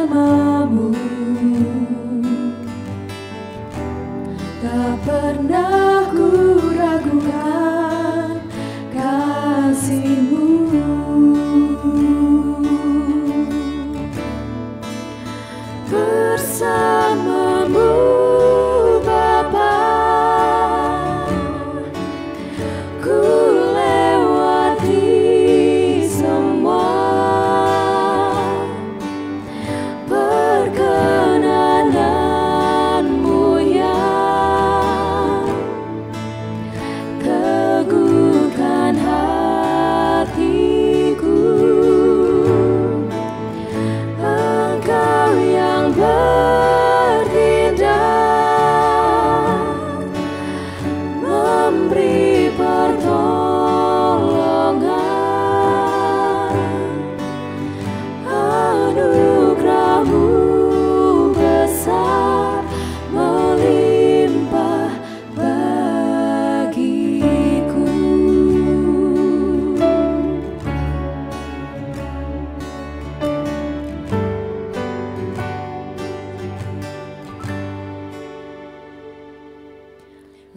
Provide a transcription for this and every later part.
bersamamu, tak pernah ku ragukan kasih-Mu. Bersamamu Bapa, ku lewati semua perkenanan-Mu yang teguhkan hatiku. Engkau yang bertindak, memberi pertolongan. Anugerah-Mu besar melimpah bagiku.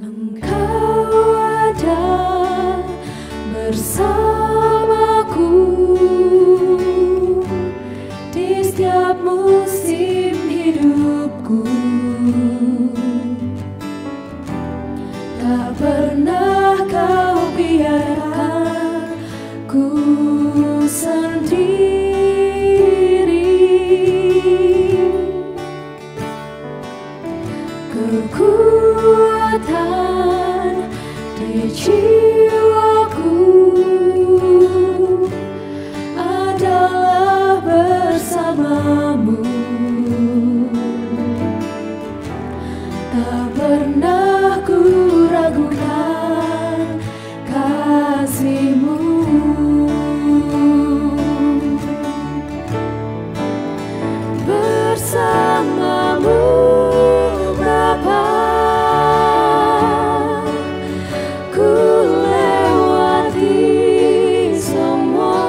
Engkau ada bersamaku di setiap musim hidupku. Tak pernah Kau biarkan ku sendiri. Kekuatan di jiwaku adalah bersama-Mu. Tak pernah ku ragukan kasih-Mu. Bersama-Mu Bapa, ku lewati semua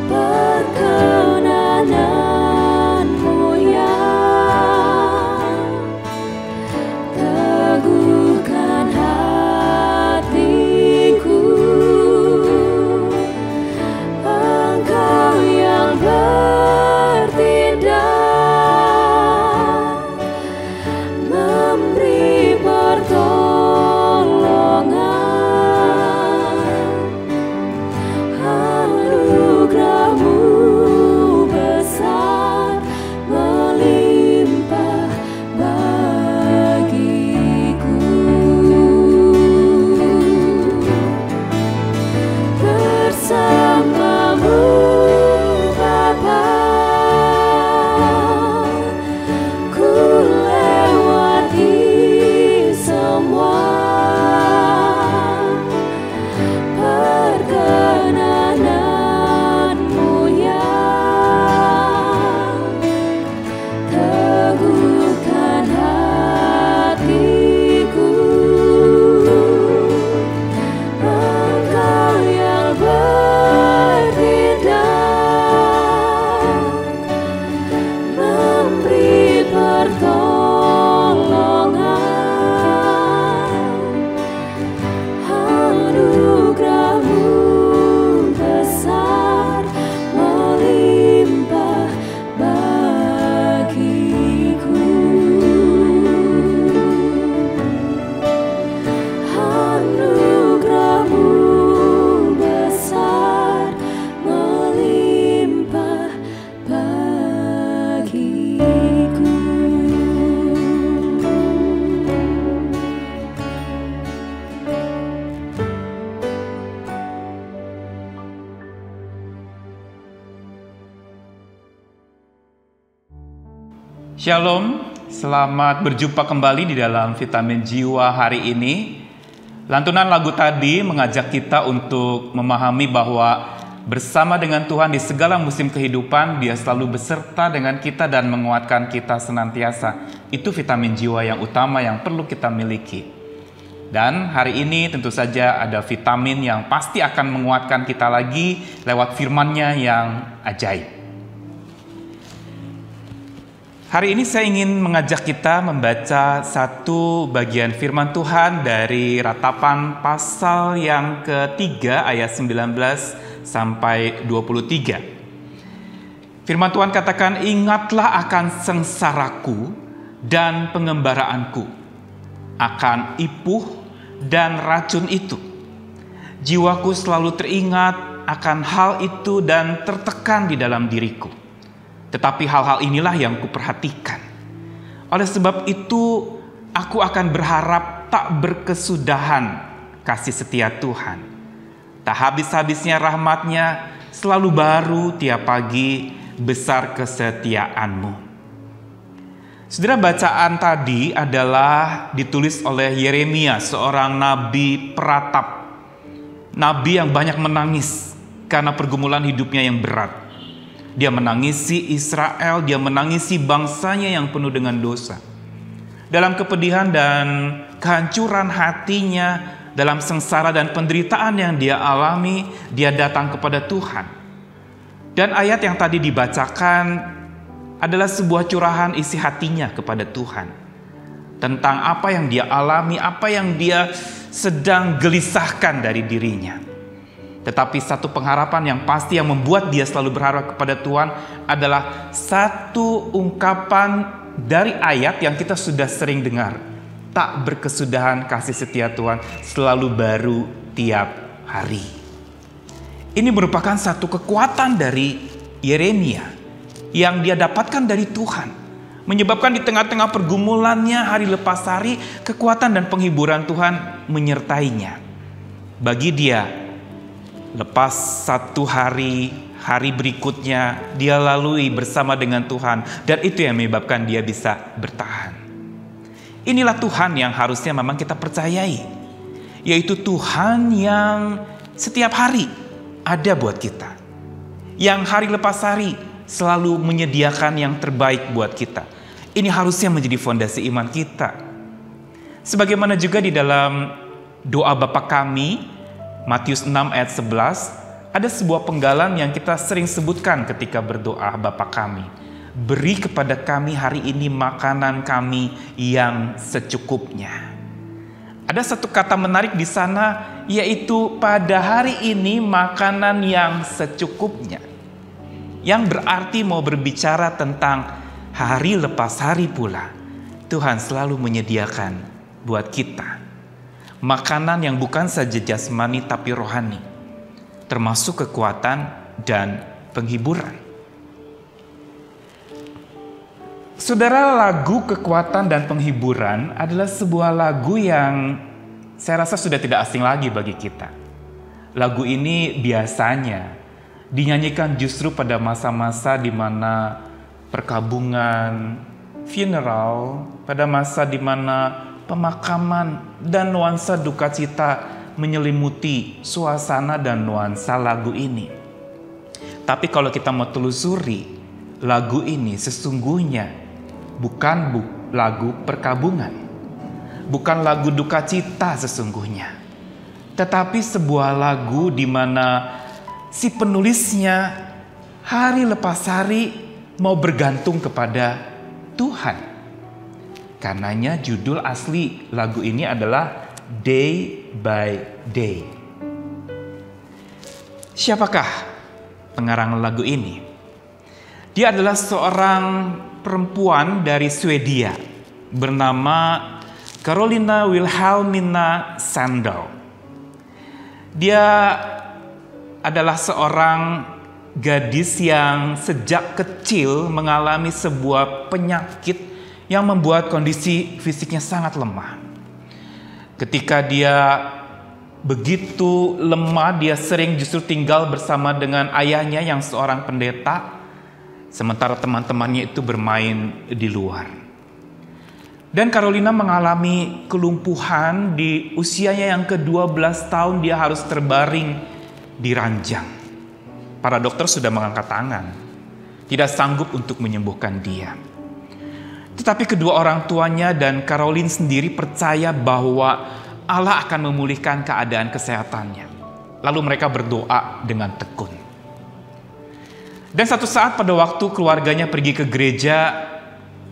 perkenanan-Mu yang teguhkan hatiku. Engkau yang bertindak, memberi pertolongan. Anugerah-Mu besar melimpah bagiku. Bersama-Mu Bapa, ku lewati semua perkenanan-Mu yang teguhkan hatiku. Engkau yang bertindak, memberi pertolongan. Anugerah-Mu besar melimpah bagiku. Anugerah-Mu besar melimpah bagiku. Shalom, selamat berjumpa kembali di dalam Vitamin Jiwa hari ini. Lantunan lagu tadi mengajak kita untuk memahami bahwa bersama dengan Tuhan di segala musim kehidupan, Dia selalu beserta dengan kita dan menguatkan kita senantiasa. Itu vitamin jiwa yang utama yang perlu kita miliki. Dan hari ini tentu saja ada vitamin yang pasti akan menguatkan kita lagi lewat firman-Nya yang ajaib. Hari ini saya ingin mengajak kita membaca satu bagian firman Tuhan dari Ratapan pasal yang ketiga ayat 19 sampai 23. Firman Tuhan katakan, "Ingatlah akan sengsaraku dan pengembaraanku, akan ipuh dan racun itu. Jiwaku selalu teringat akan hal itu dan tertekan di dalam diriku. Tetapi hal-hal inilah yang kuperhatikan. Oleh sebab itu, aku akan berharap tak berkesudahan kasih setia Tuhan. Tak habis-habisnya rahmat-Nya, selalu baru tiap pagi, besar kesetiaan-Mu." Saudara, bacaan tadi adalah ditulis oleh Yeremia, seorang nabi peratap. Nabi yang banyak menangis karena pergumulan hidupnya yang berat. Dia menangisi Israel, dia menangisi bangsanya yang penuh dengan dosa. Dalam kepedihan dan kehancuran hatinya, dalam sengsara dan penderitaan yang dia alami, dia datang kepada Tuhan. Dan ayat yang tadi dibacakan adalah sebuah curahan isi hatinya kepada Tuhan. Tentang apa yang dia alami, apa yang dia sedang gelisahkan dari dirinya. Tetapi satu pengharapan yang pasti yang membuat dia selalu berharap kepada Tuhan adalah satu ungkapan dari ayat yang kita sudah sering dengar. Tak berkesudahan kasih setia Tuhan, selalu baru tiap hari. Ini merupakan satu kekuatan dari Yeremia yang dia dapatkan dari Tuhan, menyebabkan di tengah-tengah pergumulannya hari lepas hari, kekuatan dan penghiburan Tuhan menyertainya. Bagi dia, lepas satu hari berikutnya dia lalui bersama dengan Tuhan, dan itu yang menyebabkan dia bisa bertahan. Inilah Tuhan yang harusnya memang kita percayai, yaitu Tuhan yang setiap hari ada buat kita, yang hari lepas hari selalu menyediakan yang terbaik buat kita. Ini harusnya menjadi fondasi iman kita. Sebagaimana juga di dalam doa Bapa Kami, Matius 6 ayat 11, ada sebuah penggalan yang kita sering sebutkan ketika berdoa Bapa Kami. "Beri kepada kami hari ini makanan kami yang secukupnya." Ada satu kata menarik di sana, yaitu pada hari ini makanan yang secukupnya. Yang berarti mau berbicara tentang hari lepas hari pula. Tuhan selalu menyediakan buat kita makanan yang bukan saja jasmani tapi rohani, termasuk kekuatan dan penghiburan. Saudara, lagu kekuatan dan penghiburan adalah sebuah lagu yang saya rasa sudah tidak asing lagi bagi kita. Lagu ini biasanya dinyanyikan justru pada masa-masa di mana perkabungan, funeral, pada masa di mana pemakaman dan nuansa duka cita menyelimuti suasana dan nuansa lagu ini. Tapi kalau kita mau telusuri, lagu ini sesungguhnya bukan lagu perkabungan, bukan lagu duka cita sesungguhnya, tetapi sebuah lagu di mana si penulisnya hari lepas hari mau bergantung kepada Tuhan. Karenanya judul asli lagu ini adalah Day by Day. Siapakah pengarang lagu ini? Dia adalah seorang perempuan dari Swedia bernama Carolina Wilhelmina Sandal. Dia adalah seorang gadis yang sejak kecil mengalami sebuah penyakit yang membuat kondisi fisiknya sangat lemah. Ketika dia begitu lemah, dia sering justru tinggal bersama dengan ayahnya yang seorang pendeta, sementara teman-temannya itu bermain di luar. Dan Carolina mengalami kelumpuhan di usianya yang ke-12 tahun, dia harus terbaring di ranjang. Para dokter sudah mengangkat tangan, tidak sanggup untuk menyembuhkan dia. Tetapi kedua orang tuanya dan Caroline sendiri percaya bahwa Allah akan memulihkan keadaan kesehatannya. Lalu mereka berdoa dengan tekun. Dan satu saat pada waktu keluarganya pergi ke gereja,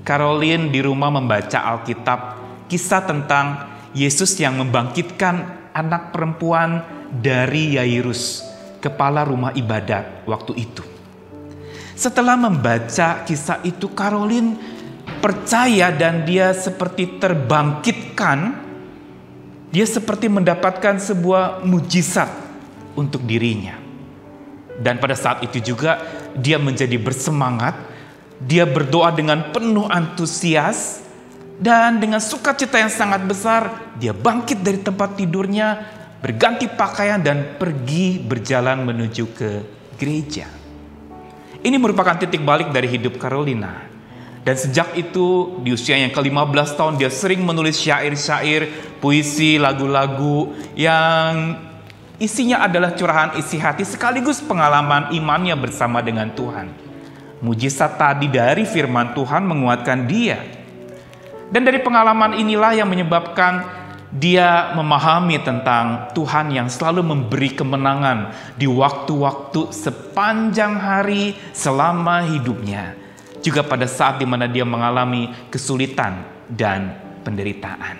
Caroline di rumah membaca Alkitab, kisah tentang Yesus yang membangkitkan anak perempuan dari Yairus, kepala rumah ibadat waktu itu. Setelah membaca kisah itu, Caroline percaya dan dia seperti terbangkitkan. Dia seperti mendapatkan sebuah mujizat untuk dirinya. Dan pada saat itu juga dia menjadi bersemangat. Dia berdoa dengan penuh antusias. Dan dengan sukacita yang sangat besar, dia bangkit dari tempat tidurnya, berganti pakaian dan pergi berjalan menuju ke gereja. Ini merupakan titik balik dari hidup Carolina. Dan sejak itu di usia yang ke-15 tahun dia sering menulis syair-syair, puisi, lagu-lagu yang isinya adalah curahan isi hati sekaligus pengalaman imannya bersama dengan Tuhan. Mujizat tadi dari firman Tuhan menguatkan dia. Dan dari pengalaman inilah yang menyebabkan dia memahami tentang Tuhan yang selalu memberi kemenangan di waktu-waktu sepanjang hari selama hidupnya. Juga pada saat di mana dia mengalami kesulitan dan penderitaan.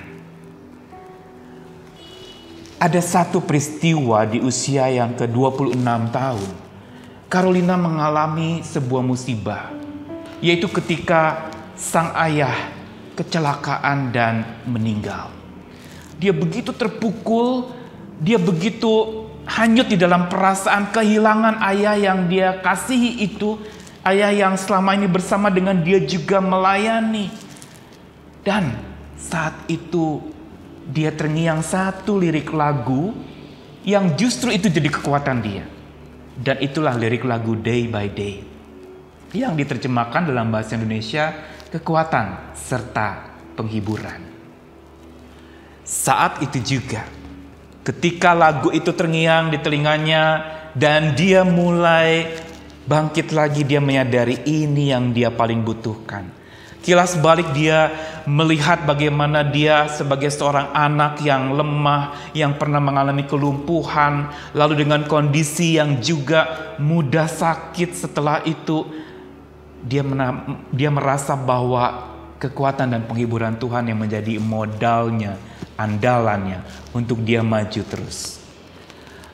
Ada satu peristiwa di usia yang ke-26 tahun. Carolina mengalami sebuah musibah. Yaitu ketika sang ayah kecelakaan dan meninggal. Dia begitu terpukul, dia begitu hanyut di dalam perasaan kehilangan ayah yang dia kasihi itu, ayah yang selama ini bersama dengan dia juga melayani. Dan saat itu dia terngiang satu lirik lagu yang justru itu jadi kekuatan dia. Dan itulah lirik lagu Day by Day yang diterjemahkan dalam bahasa Indonesia kekuatan serta penghiburan. Saat itu juga, ketika lagu itu terngiang di telinganya dan dia mulai bangkit lagi, dia menyadari ini yang dia paling butuhkan. Kilas balik dia melihat bagaimana dia sebagai seorang anak yang lemah, yang pernah mengalami kelumpuhan, lalu dengan kondisi yang juga mudah sakit. Setelah itu dia merasa bahwa kekuatan dan penghiburan Tuhan yang menjadi modalnya, andalannya untuk dia maju terus.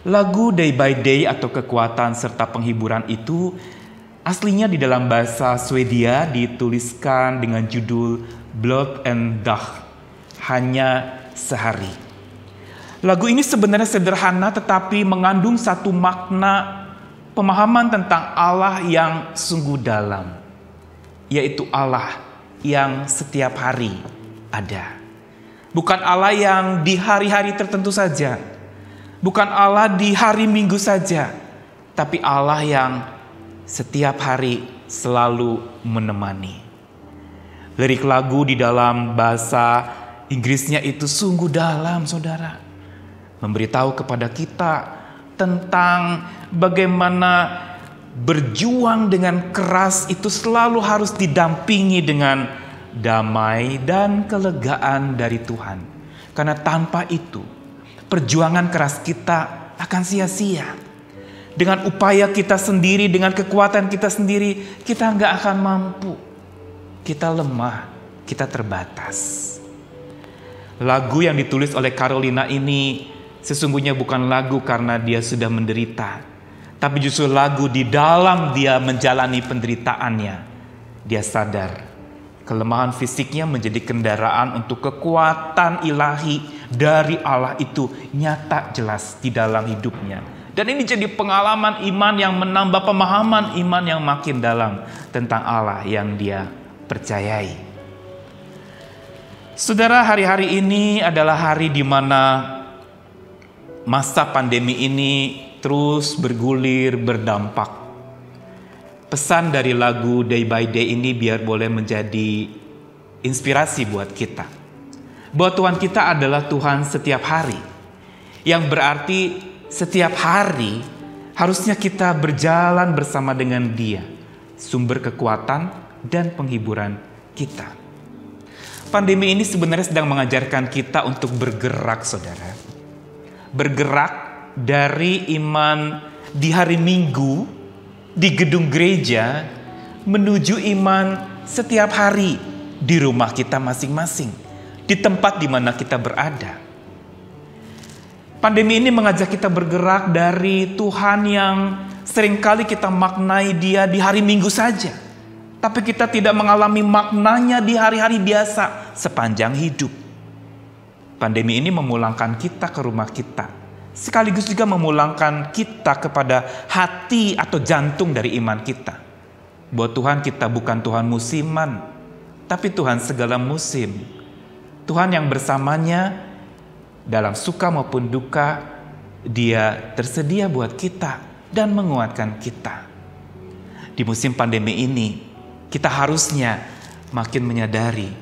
Lagu Day by Day atau kekuatan serta penghiburan itu aslinya di dalam bahasa Swedia dituliskan dengan judul Blood and Dag, hanya sehari. Lagu ini sebenarnya sederhana tetapi mengandung satu makna pemahaman tentang Allah yang sungguh dalam, yaitu Allah yang setiap hari ada. Bukan Allah yang di hari-hari tertentu saja, bukan Allah di hari Minggu saja, tapi Allah yang setiap hari selalu menemani. Lirik lagu di dalam bahasa Inggrisnya itu sungguh dalam, saudara. Memberitahu kepada kita tentang bagaimana berjuang dengan keras itu selalu harus didampingi dengan damai dan kelegaan dari Tuhan. Karena tanpa itu, perjuangan keras kita akan sia-sia. Dengan upaya kita sendiri, dengan kekuatan kita sendiri, kita nggak akan mampu. Kita lemah, kita terbatas. Lagu yang ditulis oleh Carolina ini sesungguhnya bukan lagu karena dia sudah menderita, tapi justru lagu di dalam dia menjalani penderitaannya. Dia sadar kelemahan fisiknya menjadi kendaraan untuk kekuatan ilahi dari Allah itu nyata jelas di dalam hidupnya. Dan ini jadi pengalaman iman yang menambah pemahaman iman yang makin dalam tentang Allah yang dia percayai. Saudara, hari-hari ini adalah hari di mana masa pandemi ini terus bergulir, berdampak. Pesan dari lagu Day by Day ini biar boleh menjadi inspirasi buat kita. Bahwa Tuhan kita adalah Tuhan setiap hari. Yang berarti setiap hari harusnya kita berjalan bersama dengan Dia, sumber kekuatan dan penghiburan kita. Pandemi ini sebenarnya sedang mengajarkan kita untuk bergerak, saudara. Bergerak dari iman di hari Minggu, di gedung gereja, menuju iman setiap hari di rumah kita masing-masing, di tempat di mana kita berada. Pandemi ini mengajak kita bergerak dari Tuhan yang seringkali kita maknai Dia di hari Minggu saja, tapi kita tidak mengalami maknanya di hari-hari biasa sepanjang hidup. Pandemi ini memulangkan kita ke rumah kita, sekaligus juga memulangkan kita kepada hati atau jantung dari iman kita. Bahwa Tuhan kita bukan Tuhan musiman, tapi Tuhan segala musim. Tuhan yang bersamanya dalam suka maupun duka, Dia tersedia buat kita dan menguatkan kita. Di musim pandemi ini, kita harusnya makin menyadari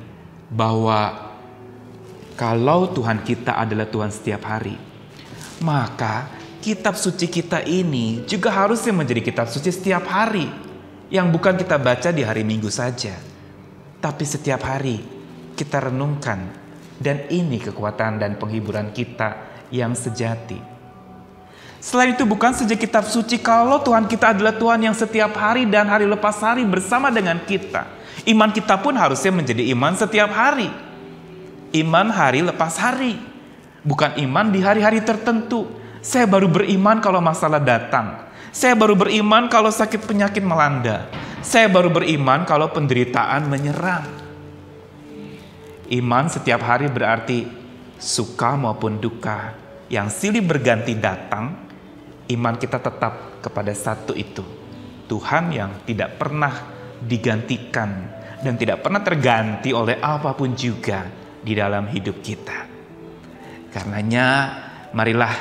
bahwa kalau Tuhan kita adalah Tuhan setiap hari, maka kitab suci kita ini juga harusnya menjadi kitab suci setiap hari, yang bukan kita baca di hari Minggu saja, tapi setiap hari kita renungkan, dan ini kekuatan dan penghiburan kita yang sejati. Selain itu, bukan saja kitab suci kalau Tuhan kita adalah Tuhan yang setiap hari dan hari lepas hari bersama dengan kita. Iman kita pun harusnya menjadi iman setiap hari. Iman hari lepas hari. Bukan iman di hari-hari tertentu. Saya baru beriman kalau masalah datang. Saya baru beriman kalau sakit penyakit melanda. Saya baru beriman kalau penderitaan menyerang. Iman setiap hari berarti suka maupun duka yang silih berganti datang, iman kita tetap kepada satu itu, Tuhan yang tidak pernah digantikan dan tidak pernah terganti oleh apapun juga di dalam hidup kita. Karenanya marilah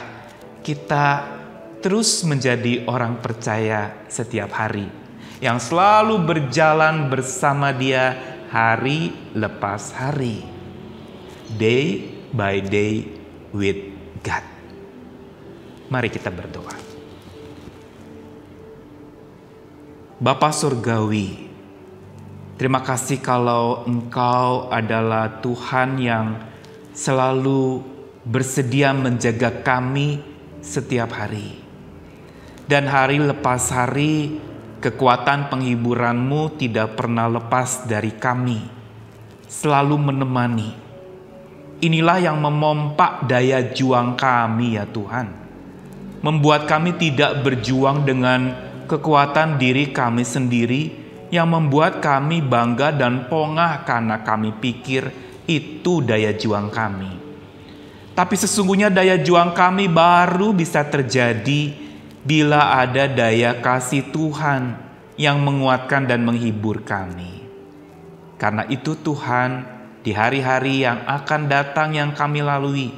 kita terus menjadi orang percaya setiap hari, yang selalu berjalan bersama Dia hari lepas hari, day by day with God. Mari kita berdoa. Bapa Surgawi, terima kasih kalau Engkau adalah Tuhan yang selalu bersedia menjaga kami setiap hari. Dan hari lepas hari, kekuatan penghiburan-Mu tidak pernah lepas dari kami, selalu menemani. Inilah yang memompa daya juang kami ya Tuhan, membuat kami tidak berjuang dengan kekuatan diri kami sendiri, yang membuat kami bangga dan pongah karena kami pikir itu daya juang kami. Tapi sesungguhnya daya juang kami baru bisa terjadi bila ada daya kasih Tuhan yang menguatkan dan menghibur kami. Karena itu Tuhan, di hari-hari yang akan datang yang kami lalui,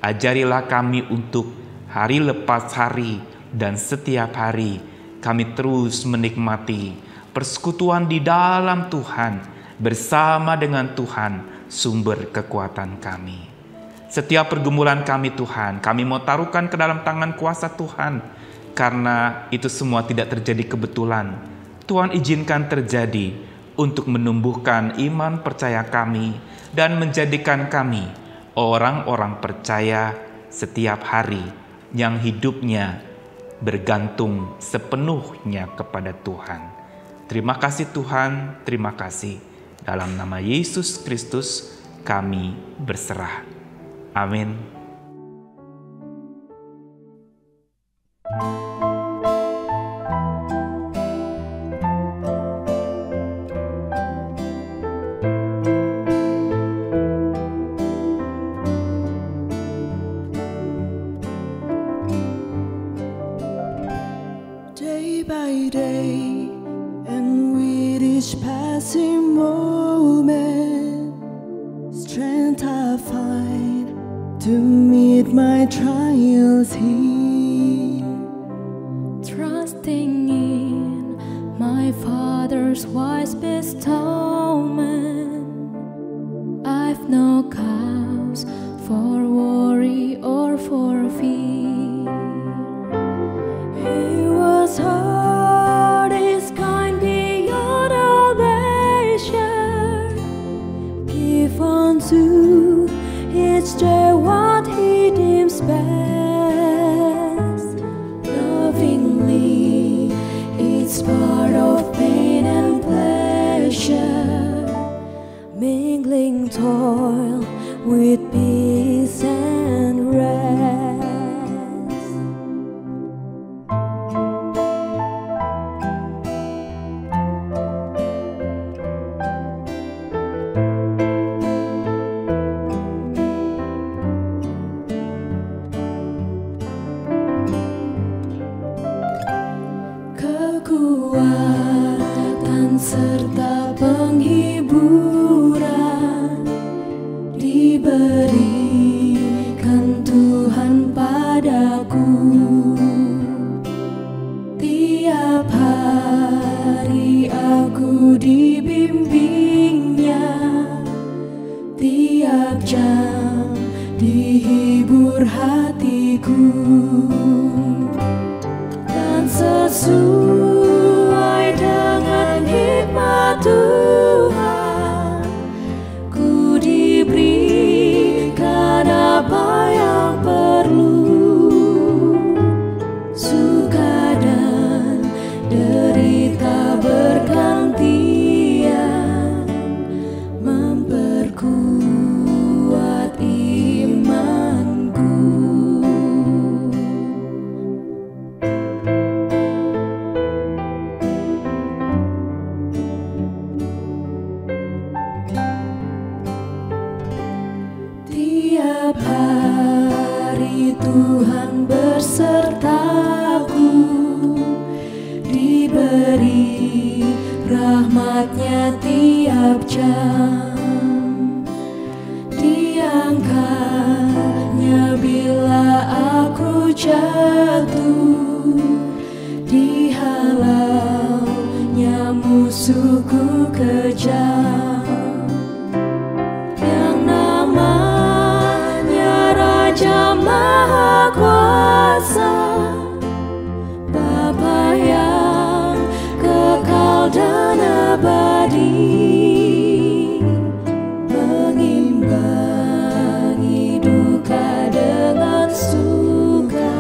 ajarilah kami untuk hari lepas hari dan setiap hari kami terus menikmati persekutuan di dalam Tuhan, bersama dengan Tuhan sumber kekuatan kami. Setiap pergumulan kami Tuhan, kami mau taruhkan ke dalam tangan kuasa Tuhan, karena itu semua tidak terjadi kebetulan. Tuhan izinkan terjadi untuk menumbuhkan iman percaya kami dan menjadikan kami orang-orang percaya setiap hari yang hidupnya bergantung sepenuhnya kepada Tuhan. Terima kasih Tuhan, terima kasih. Dalam nama Yesus Kristus kami berserah. Amin. Day by day, and with each passing moment, strength I find to meet my trials here. Trusting in my Father's wise bestowment, I've no cause for worry or for fear. He was hard, is kind beyond all measure. Give with peace and rest. Kekuatan serta penghiburan diberikan Tuhan padaku. Tiap hari aku dibimbingnya, tiap jam dihibur hatiku. Dan sesuai dengan hikmat Tuhan, ku diberikan apa yang perlu. Suka dan derita bergantian, memperkuat imanku. Tiap hari Tuhan bersertaku, diberi rahmat-Nya tiap jam. Diangkat-Nya bila aku jatuh, dihalau-Nya musuhku kejam. Raja Maha Kuasa, Bapa yang kekal dan abadi, mengimbangi duka dengan suka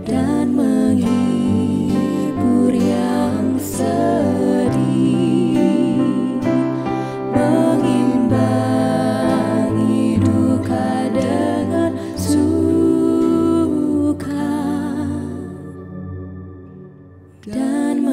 dan menghibur yang sedih. Mengimbangi duka dengan suka dan